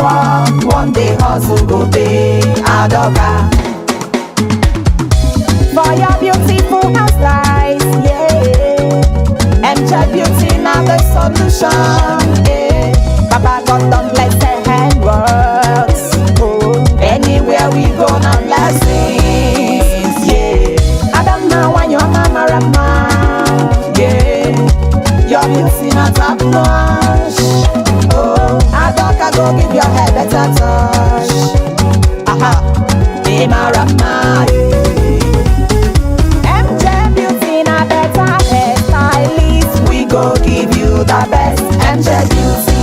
work, one day hustle go pay. Adoka. For your beautiful hairstyles, yeah. MJ Beauty now the solution, yeah. Baba God done bless the handworks. Oh, anywhere we go now blessings, yeah. I don't know why your mama rama, yeah. Your beauty not top notch. Oh, Adoka go give your hair better touch. Aha, be my rama, yeah. Go give you the best, MJ Beauty.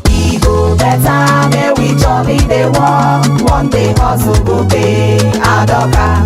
We go better, may we jolly they walk. One day hustle go pay. Adoka.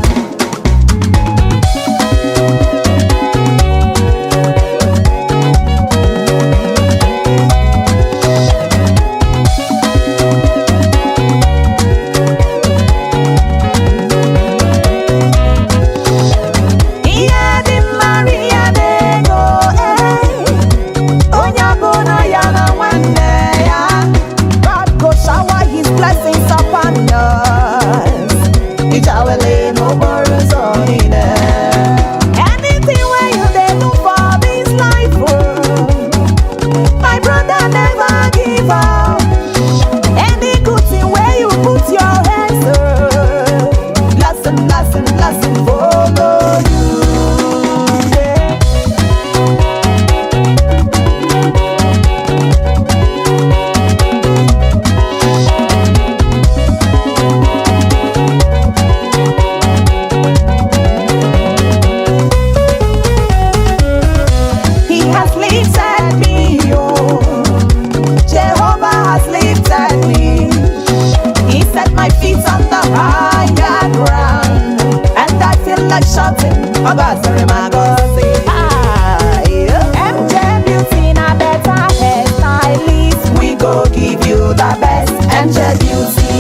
MJ Beauty na better hairstylist. We go give you the best, MJ Beauty.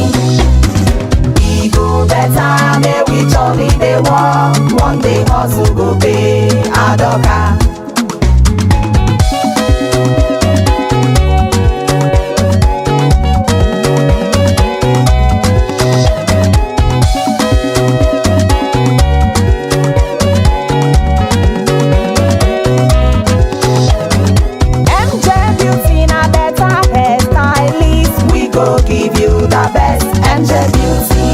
We go better, may we jolly they walk. One day hustle go pay. Adoka. Give you the best, MJ Beauty.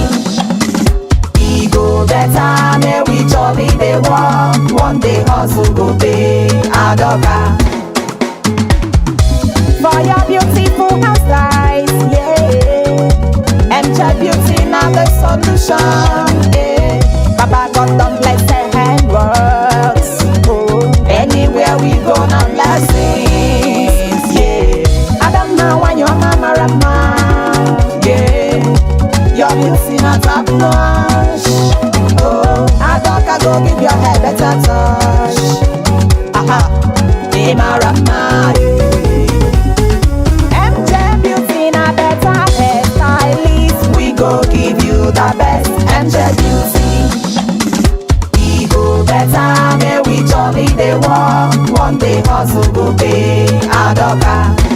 We go better, may we jolly they walk. One day hustle go pay. Adoka. For your beautiful hairstyles, yeah. MJ Beauty now the solution, yeah. Baba God done bless the handworks. Oh, anywhere we go now blessings, yeah. I don't know why your mama rama. Your beauty not top notch. Oh, Adoka go give your hair better touch. Aha, be my rama, yeah. MJ Beauty na better hairstylist. We go give you the best, MJ Beauty. We go better, may we jolly they walk. One day hustle go pay. Adoka.